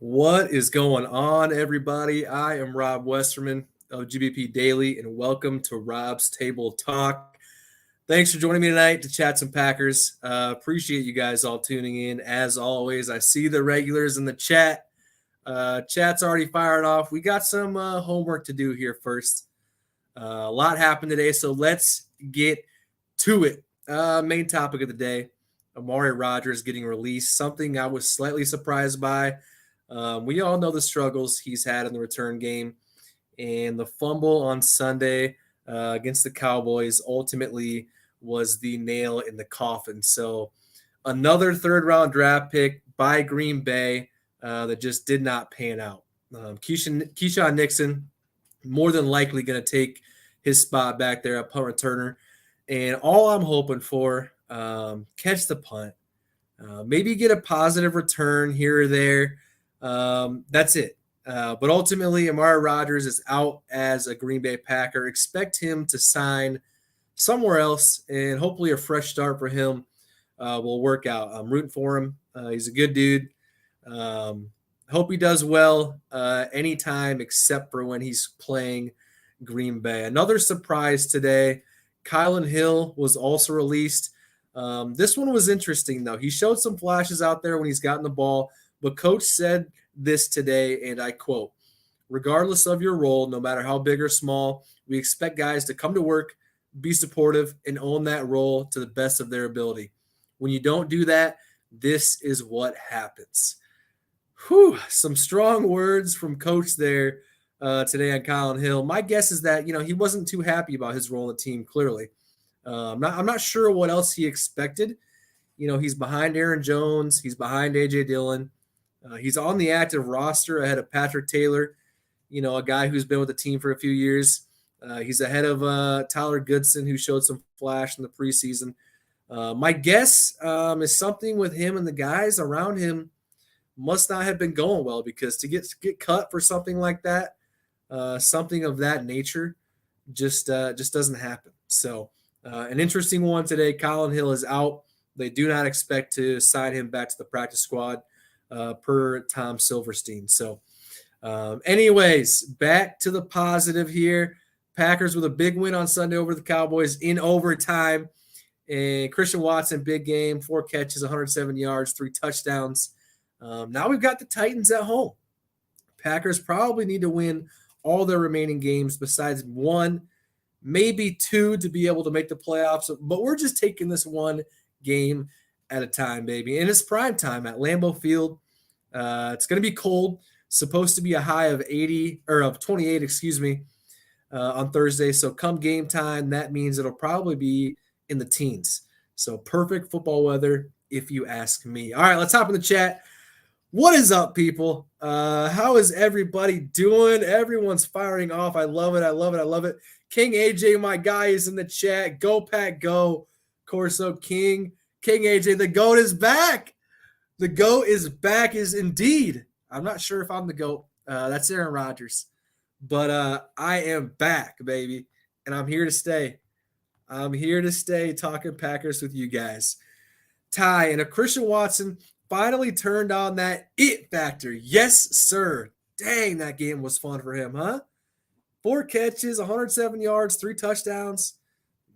What is going on, everybody? I am Rob Westerman of GBP Daily, and welcome to Rob's Table Talk. Thanks for joining me tonight to chat some Packers. Appreciate you guys all tuning in. As always, I see the regulars in the chat. Chat's already fired off. We got some homework to do here first. A lot happened today, so let's get to it. Main topic of the day, Amari Rodgers getting released, something I was slightly surprised by. We all know the struggles he's had in the return game, and the fumble on Sunday against the Cowboys ultimately was the nail in the coffin. So another third-round draft pick by Green Bay that just did not pan out. Keyshawn Nixon more than likely going to take his spot back there at punt returner, and all I'm hoping for, catch the punt, maybe get a positive return here or there. That's it. But ultimately, Amari Rodgers is out as a Green Bay Packer. Expect him to sign somewhere else, and hopefully a fresh start for him will work out. I'm rooting for him. He's a good dude. Hope he does well anytime except for when he's playing Green Bay. Another surprise today, Kylan Hill was also released. This one was interesting, though. He showed some flashes out there when he's gotten the ball. But Coach said this today, and I quote, "Regardless of your role, no matter how big or small, we expect guys to come to work, be supportive, and own that role to the best of their ability. When you don't do that, this is what happens." Whew, some strong words from Coach there today on Kylan Hill. My guess is that, he wasn't too happy about his role in the team, clearly. I'm not sure what else he expected. He's behind Aaron Jones. He's behind A.J. Dillon. He's on the active roster ahead of Patrick Taylor, a guy who's been with the team for a few years. He's ahead of Tyler Goodson, who showed some flash in the preseason. My guess is something with him and the guys around him must not have been going well, because to get cut for something like that, something of that nature, just doesn't happen. So an interesting one today. Kylan Hill is out. They do not expect to sign him back to the practice squad per Tom Silverstein. So anyways, back to the positive here. Packers with a big win on Sunday over the Cowboys in overtime. And Christian Watson, big game, 4 catches, 107 yards, 3 touchdowns. Now we've got the Titans at home. Packers probably need to win all their remaining games besides 1, maybe 2 to be able to make the playoffs. But we're just taking this one game at a time, baby. And it's prime time at Lambeau Field. It's going to be cold. Supposed to be a high of 28, on Thursday. So come game time, that means it'll probably be in the teens. So perfect football weather, if you ask me. All right, let's hop in the chat. What is up, people? How is everybody doing? Everyone's firing off. I love it. I love it. I love it. King AJ, my guy, is in the chat. Go Pack, go. Corso King AJ, the GOAT is back. The GOAT is back, is indeed. I'm not sure if I'm the GOAT. That's Aaron Rodgers. But I am back, baby, and I'm here to stay. I'm here to stay talking Packers with you guys. Ty and a Christian Watson finally turned on that it factor. Yes, sir. Dang, that game was fun for him, huh? 4 catches, 107 yards, 3 touchdowns.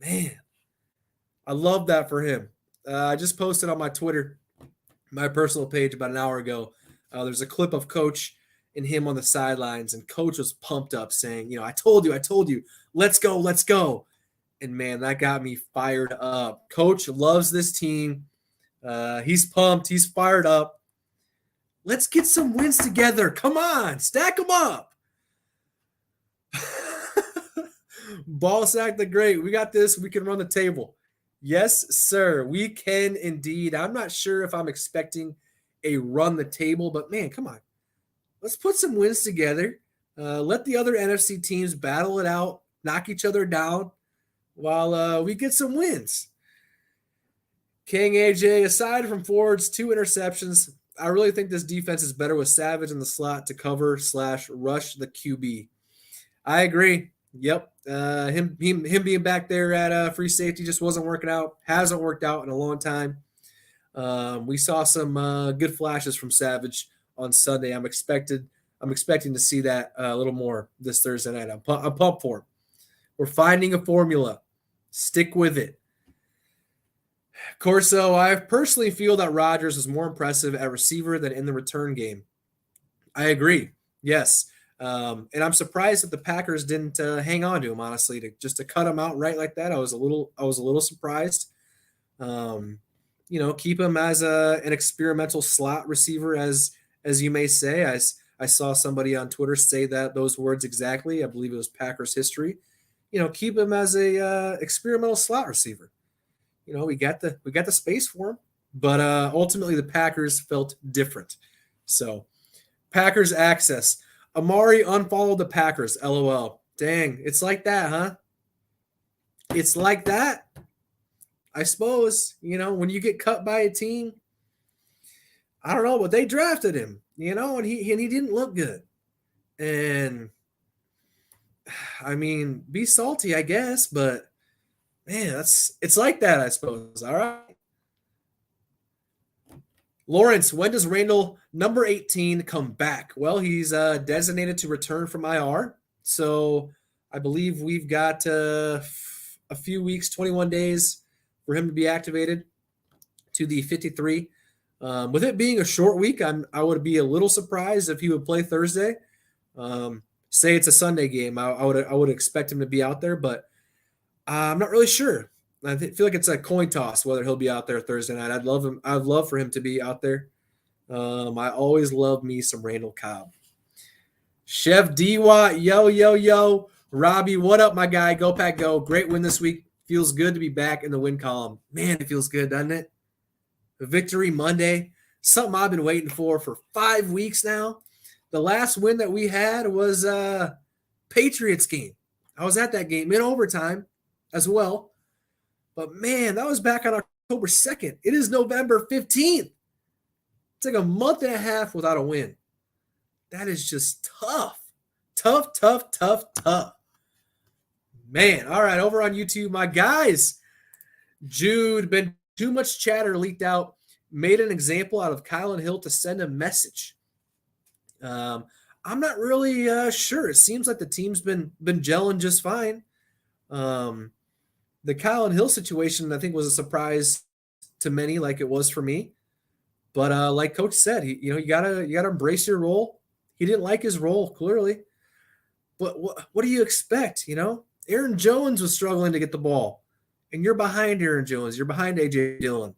Man, I love that for him. I just posted on my Twitter, my personal page, about an hour ago. There's a clip of Coach and him on the sidelines, and Coach was pumped up saying, I told you, let's go. And, man, that got me fired up. Coach loves this team. He's pumped. He's fired up. Let's get some wins together. Come on, stack them up. Ball sack the great. We got this. We can run the table. Yes, sir. We can indeed. I'm not sure if I'm expecting a run the table, but, man, come on. Let's put some wins together. Let the other NFC teams battle it out, knock each other down while we get some wins. King AJ, aside from Ford's 2 interceptions, I really think this defense is better with Savage in the slot to cover / rush the QB. I agree. Yep. Him being back there at free safety just wasn't working out. Hasn't worked out in a long time. We saw some good flashes from Savage on Sunday. I'm expecting to see that a little more this Thursday night. I'm pumped for it. We're finding a formula. Stick with it. Corso, I personally feel that Rodgers is more impressive at receiver than in the return game. I agree. Yes. And I'm surprised that the Packers didn't hang on to him, honestly, to cut him out right like that. I was a little surprised. Keep him as an experimental slot receiver, as you may say. I saw somebody on Twitter say those words exactly. I believe it was Packers history. Keep him as a experimental slot receiver. We got the space for him, but ultimately the Packers felt different. So Packers access. Amari unfollowed the Packers. LOL. Dang, it's like that, huh? It's like that. I suppose, when you get cut by a team, I don't know, but they drafted him, and he didn't look good. And I mean, be salty, I guess, but man, it's like that, I suppose. All right. Lawrence, when does Randall, number 18, come back? Well, he's designated to return from IR. So I believe we've got a few weeks, 21 days for him to be activated to the 53. With it being a short week, I would be a little surprised if he would play Thursday. Say it's a Sunday game, I would expect him to be out there, but I'm not really sure. I feel like it's a coin toss whether he'll be out there Thursday night. I'd love for him to be out there. I always love me some Randall Cobb. Chef D-Watt, yo. Robbie, what up, my guy? Go Pack Go. Great win this week. Feels good to be back in the win column. Man, it feels good, doesn't it? A victory Monday. Something I've been waiting for 5 weeks now. The last win that we had was Patriots game. I was at that game in overtime as well. But, man, that was back on October 2nd. It is November 15th. It's like a month and a half without a win. That is just tough. Tough. Man, all right, over on YouTube, my guys. Jude, been too much chatter leaked out. Made an example out of Kylan Hill to send a message. I'm not really sure. It seems like the team's been gelling just fine. The Kylan Hill situation, I think, was a surprise to many, like it was for me. But like Coach said, you gotta embrace your role. He didn't like his role, clearly. But what do you expect? Aaron Jones was struggling to get the ball, and you're behind Aaron Jones. You're behind AJ Dillon.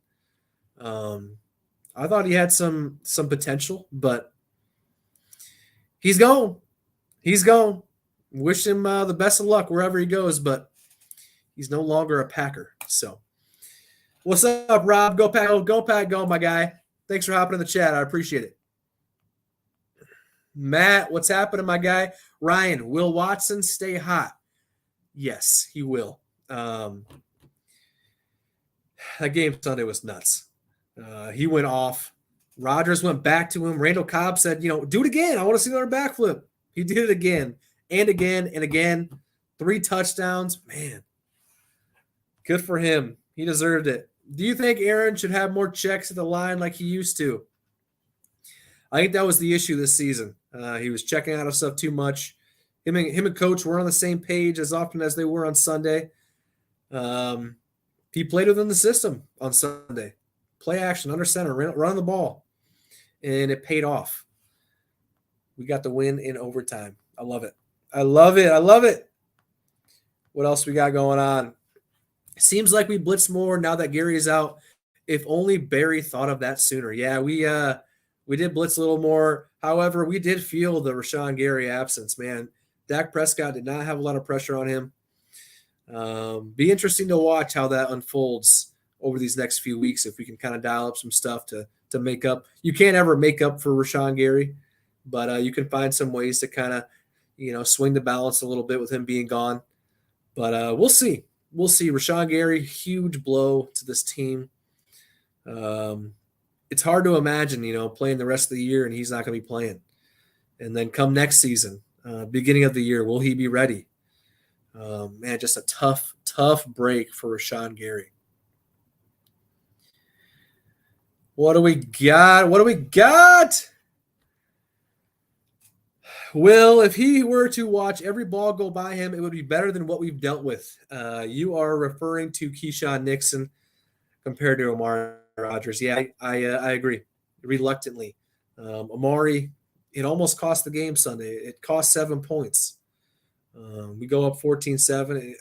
I thought he had some potential, but he's gone. Wish him the best of luck wherever he goes, but he's no longer a Packer. So, what's up, Rob? Go Pack, go, my guy. Thanks for hopping in the chat. I appreciate it. Matt, what's happening, my guy? Ryan, will Watson stay hot? Yes, he will. That game Sunday was nuts. He went off. Rodgers went back to him. Randall Cobb said, do it again. I want to see another backflip. He did it again and again and again. 3 touchdowns. Man, good for him. He deserved it. Do you think Aaron should have more checks at the line like he used to? I think that was the issue this season. He was checking out of stuff too much. Him and Coach were on the same page as often as they were on Sunday. He played within the system on Sunday. Play action, under center, run the ball. And it paid off. We got the win in overtime. I love it. What else we got going on? Seems like we blitz more now that Gary is out. If only Barry thought of that sooner. Yeah, we did blitz a little more. However, we did feel the Rashawn Gary absence, man. Dak Prescott did not have a lot of pressure on him. Be interesting to watch how that unfolds over these next few weeks if we can kind of dial up some stuff to make up. You can't ever make up for Rashawn Gary, but you can find some ways to kind of, swing the balance a little bit with him being gone. But we'll see. Rashawn Gary, huge blow to this team. It's hard to imagine, playing the rest of the year and he's not going to be playing. And then come next season, beginning of the year, will he be ready? Man, just a tough break for Rashawn Gary. What do we got? Will, if he were to watch every ball go by him, it would be better than what we've dealt with. You are referring to Keyshawn Nixon compared to Amari Rodgers. Yeah, I agree reluctantly. Amari, it almost cost the game Sunday. It cost 7 points. We go up 14-7.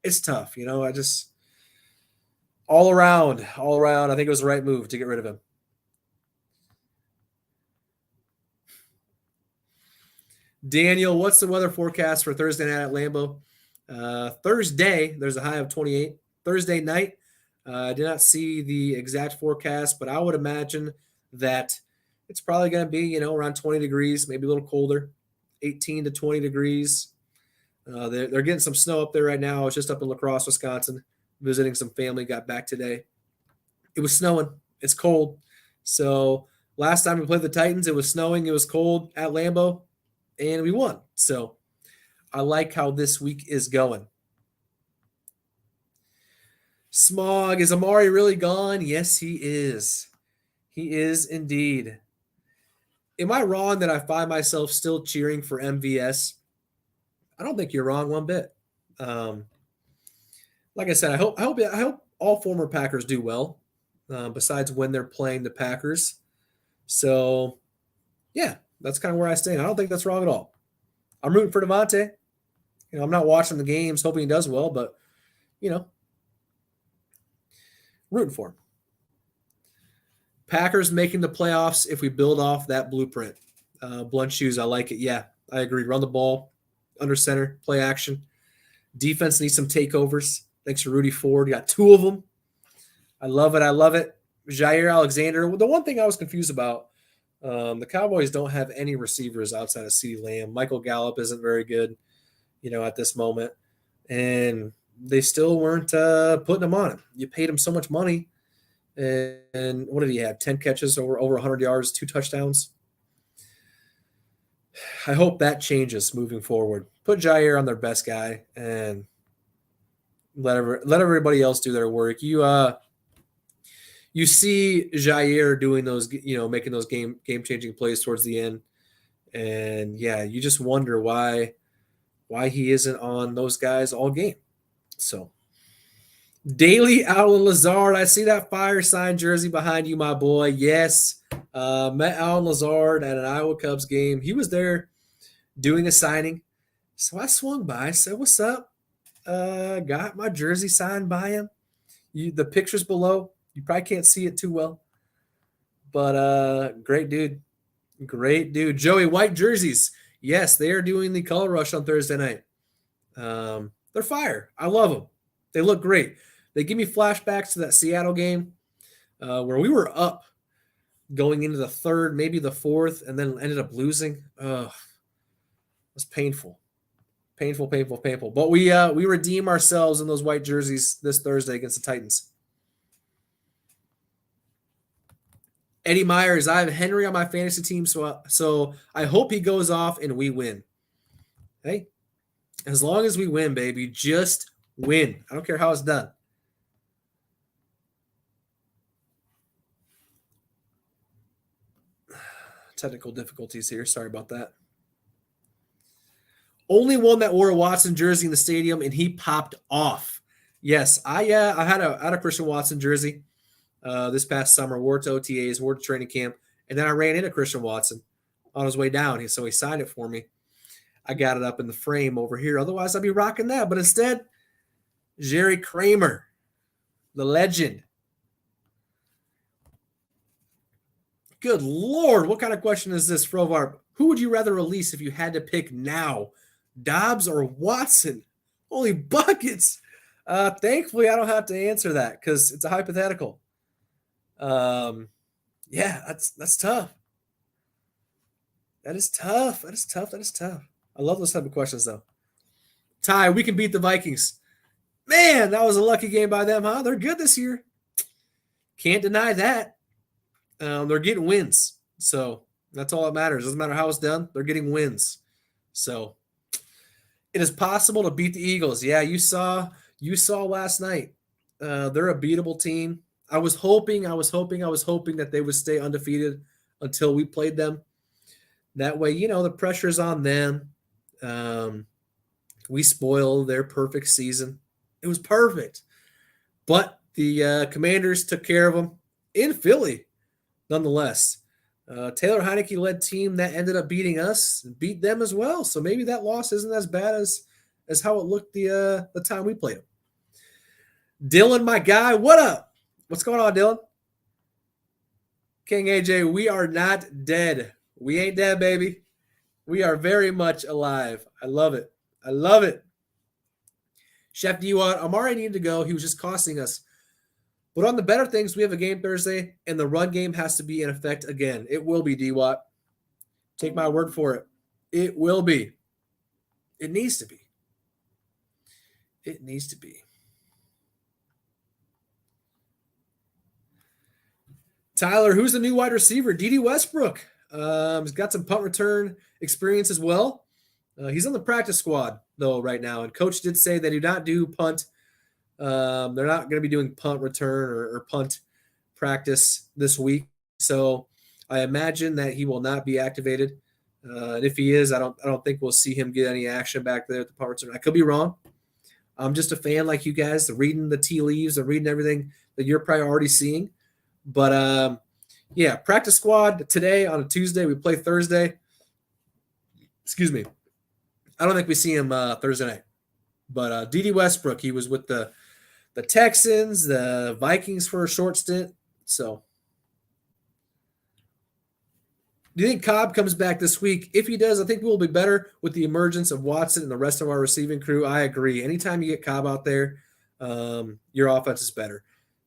It's tough. All around, I think it was the right move to get rid of him. Daniel, what's the weather forecast for Thursday night at Lambeau? Thursday, there's a high of 28. Thursday night, I did not see the exact forecast, but I would imagine that it's probably going to be, around 20 degrees, maybe a little colder, 18 to 20 degrees. They're getting some snow up there right now. I was just up in La Crosse, Wisconsin, visiting some family, got back today. It was snowing. It's cold. So last time we played the Titans, it was snowing, it was cold at Lambeau, and we won. So I like how this week is going. Smog, is Amari really gone? Yes, he is. He is indeed. Am I wrong that I find myself still cheering for MVS? I don't think you're wrong one bit. Like I said, I hope all former Packers do well. Besides when they're playing the Packers. So, yeah, that's kind of where I stand. I don't think that's wrong at all. I'm rooting for Devontae. I'm not watching the games, hoping he does well, but rooting for him. Packers making the playoffs if we build off that blueprint. Blunt shoes, I like it. Yeah, I agree. Run the ball, under center, play action. Defense needs some takeovers. Thanks to Rudy Ford. You got 2 of them. I love it. Jaire Alexander. The one thing I was confused about, the Cowboys don't have any receivers outside of CeeDee Lamb. Michael Gallup isn't very good, at this moment. And they still weren't putting him on him. You paid him so much money. And what did he have? 10 catches, over 100 yards, 2 touchdowns. I hope that changes moving forward. Put Jaire on their best guy and let everybody else do their work. You see Jaire doing those, making those game-changing plays towards the end. And yeah, you just wonder why he isn't on those guys all game. So Daily Allen Lazard, I see that fire sign jersey behind you, my boy. Yes. Met Allen Lazard at an Iowa Cubs game. He was there doing a signing. So I swung by, said, "What's up?" Got my jersey signed by him. The picture's below. You probably can't see it too well. But great dude. Great dude. Joey, white jerseys. Yes, they are doing the color rush on Thursday night. They're fire. I love them. They look great. They give me flashbacks to that Seattle game where we were up going into the third, maybe the fourth, and then ended up losing. It was painful. Painful. But we redeem ourselves in those white jerseys this Thursday against the Titans. Eddie Myers, I have Henry on my fantasy team, so I hope he goes off and we win. Hey, as long as we win, baby, just win. I don't care how it's done. Technical difficulties here. Sorry about that. Only one that wore a Watson jersey in the stadium, and he popped off. Yes, I had a Christian Watson jersey this past summer. Wore to OTAs, wore to training camp, and then I ran into Christian Watson on his way down. So he signed it for me. I got it up in the frame over here. Otherwise, I'd be rocking that. But instead, Jerry Kramer, the legend. Good Lord, what kind of question is this, Frovar? Who would you rather release if you had to pick now? Dobbs or Watson? Holy buckets. Thankfully, I don't have to answer that because it's a hypothetical. Yeah, that's tough. That is tough. I love those type of questions, though. Ty, we can beat the Vikings. Man, that was a lucky game by them, huh? They're good this year. Can't deny that. They're getting wins. So that's all that matters. Doesn't matter how it's done. They're getting wins. So it is possible to beat the Eagles. Yeah, you saw last night. They're a beatable team. I was hoping that they would stay undefeated until we played them. That way, the pressure's on them. We spoil their perfect season. It was perfect. But the Commanders took care of them in Philly, nonetheless. Taylor Heineke led team that ended up beating us and beat them as well. So maybe that loss isn't as bad as how it looked the time we played them. Dylan, my guy, what up? What's going on, Dylan? King AJ, we are not dead. We ain't dead, baby. We are very much alive. I love it. I love it. Chef D-Watt, Amari needed to go. He was just costing us. But on the better things, we have a game Thursday, and the run game has to be in effect again. It will be, D-Watt. Take my word for it. It will be. It needs to be. It needs to be. Tyler, who's the new wide receiver? D.D. Westbrook. He's got some punt return experience as well. He's on the practice squad, though, right now. And Coach did say they do not do punt. They're not going to be doing punt return or punt practice this week. So I imagine that he will not be activated. And if he is, I don't think we'll see him get any action back there at the punt return. I could be wrong. I'm just a fan like you guys, reading the tea leaves and reading everything that you're probably already seeing. But, yeah, practice squad today on a Tuesday. We play Thursday. Excuse me. I don't think we see him Thursday night. But D.D. Westbrook, he was with the Texans, the Vikings for a short stint. So, do you think Cobb comes back this week? If he does, I think we'll be better with the emergence of Watson and the rest of our receiving crew. I agree. Anytime you get Cobb out there, your offense is better.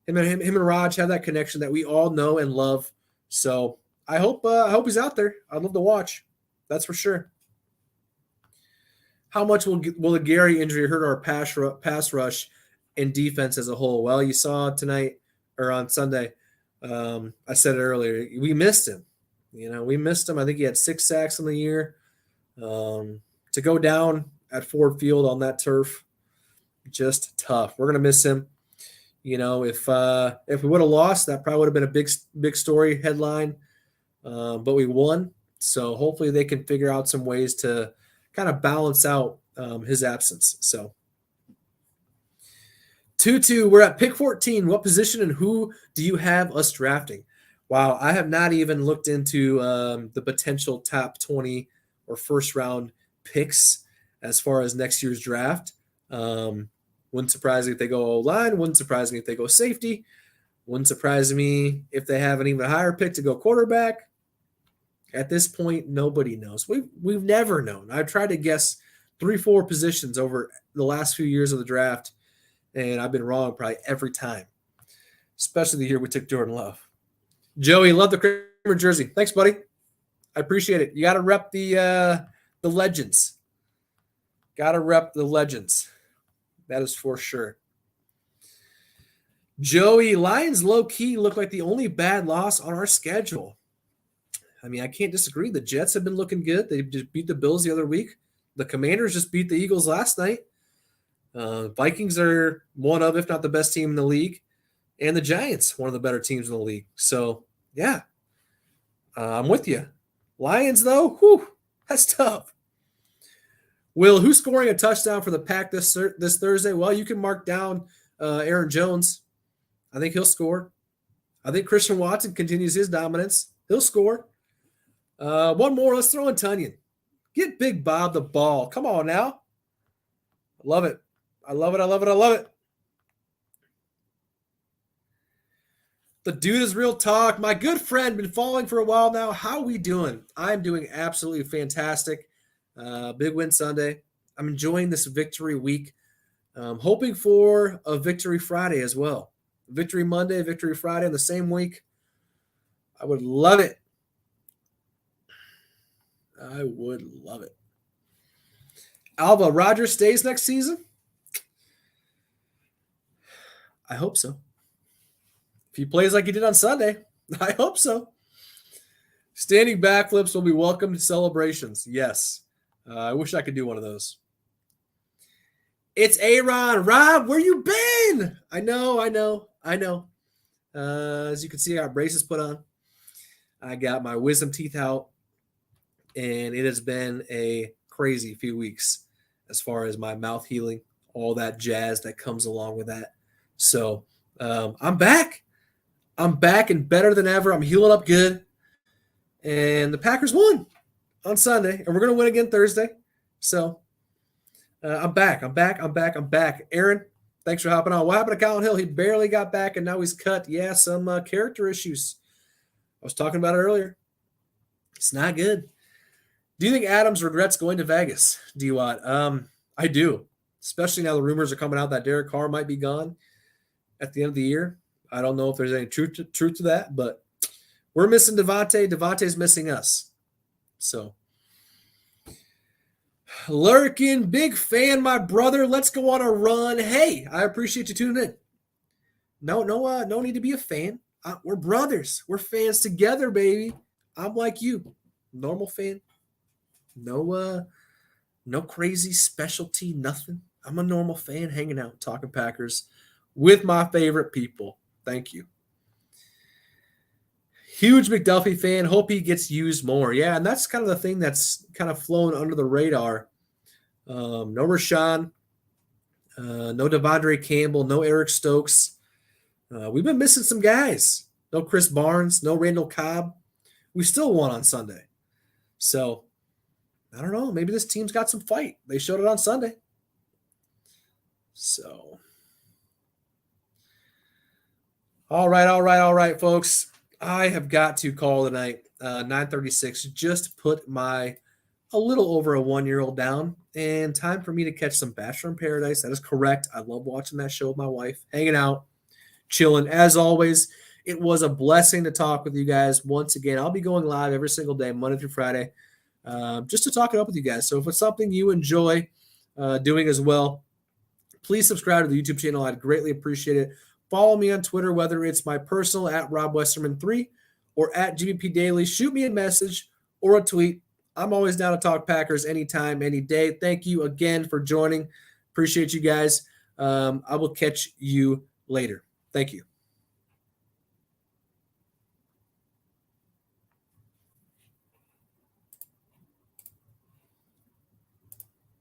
Him and Raj have that connection that we all know and love. So I hope he's out there. I'd love to watch. That's for sure. How much will the Gary injury hurt our pass rush and defense as a whole? Well, you saw tonight or on Sunday. I said it earlier. We missed him. We missed him. I think he had 6 sacks in the year. To go down at Ford Field on that turf, just tough. We're gonna miss him. If we would have lost, that probably would have been a big story headline. But we won, so hopefully they can figure out some ways to kind of balance out his absence. So 2-2, we're at pick 14. What position and who do you have us drafting? Wow, I have not even looked into the potential top 20 or first round picks as far as next year's draft. Wouldn't surprise me if they go O-line. Wouldn't surprise me if they go safety. Wouldn't surprise me if they have an even higher pick to go quarterback. At this point, nobody knows. We've never known. I've tried to guess 3-4 positions over the last few years of the draft, and I've been wrong probably every time, especially the year we took Jordan Love. Joey, love the Kramer jersey. Thanks, buddy. I appreciate it. You got to rep the legends. Got to rep the legends. That is for sure. Joey, Lions low-key look like the only bad loss on our schedule. I mean, I can't disagree. The Jets have been looking good. They just beat the Bills the other week. The Commanders just beat the Eagles last night. Vikings are one of, if not the best team in the league. And the Giants, one of the better teams in the league. So, yeah, I'm with you. Lions, though, whew, that's tough. Will, who's scoring a touchdown for the Pack this Thursday? Well, you can mark down Aaron Jones. I think he'll score. I think Christian Watson continues his dominance. He'll score. One more. Let's throw in Tunyon. Get Big Bob the ball. Come on now. I love it. I love it. I love it. I love it. The dude is real talk. My good friend, been following for a while now. How we doing? I'm doing absolutely fantastic. Big win Sunday. I'm enjoying this victory week. Hoping for a victory Friday as well. Victory Monday, victory Friday in the same week. I would love it. I would love it. Alva, Rogers stays next season? I hope so. If he plays like he did on Sunday, I hope so. Standing backflips will be welcomed celebrations. Yes. I wish I could do one of those. It's Aaron. Rob, where you been? I know. As you can see, I got braces put on. I got my wisdom teeth out. and it has been a crazy few weeks as far as my mouth healing, all that jazz that comes along with that. So I'm back. I'm back and better than ever. I'm healing up good. And the Packers won on Sunday, and we're going to win again Thursday. So I'm back. I'm back. Aaron, thanks for hopping on. What happened to Colin Hill? He barely got back, and now he's cut. Yeah, some character issues. I was talking about it earlier. It's not good. Do you think Adams regrets going to Vegas, D-Watt? I do, especially now the rumors are coming out that Derek Carr might be gone at the end of the year. I don't know if there's any truth to that, but we're missing Devontae. Devontae's missing us. So, Lurkin, big fan, my brother. Let's go on a run. Hey, I appreciate you tuning in. No need to be a fan. We're brothers. We're fans together, baby. I'm like you, normal fan. No crazy specialty, nothing. I'm a normal fan hanging out, talking Packers with my favorite people. Thank you. Huge McDuffie fan. Hope he gets used more. Yeah, and that's kind of the thing that's kind of flown under the radar. No Rashawn, no Devondre Campbell, no Eric Stokes. We've been missing some guys. No Chris Barnes, no Randall Cobb. We still won on Sunday. So, I don't know. Maybe this team's got some fight. They showed it on Sunday. So, all right, folks. I have got to call tonight. 9:36. Just put a little over a 1-year-old down, and time for me to catch some Bachelor in Paradise. That is correct. I love watching that show with my wife, hanging out, chilling. As always, it was a blessing to talk with you guys once again. I'll be going live every single day, Monday through Friday, just to talk it up with you guys. So if it's something you enjoy doing as well, please subscribe to the YouTube channel. I'd greatly appreciate it. Follow me on Twitter, whether it's my personal at Rob Westerman3 or at GBP Daily. Shoot me a message or a tweet. I'm always down to talk Packers anytime, any day. Thank you again for joining. Appreciate you guys. I will catch you later. Thank you.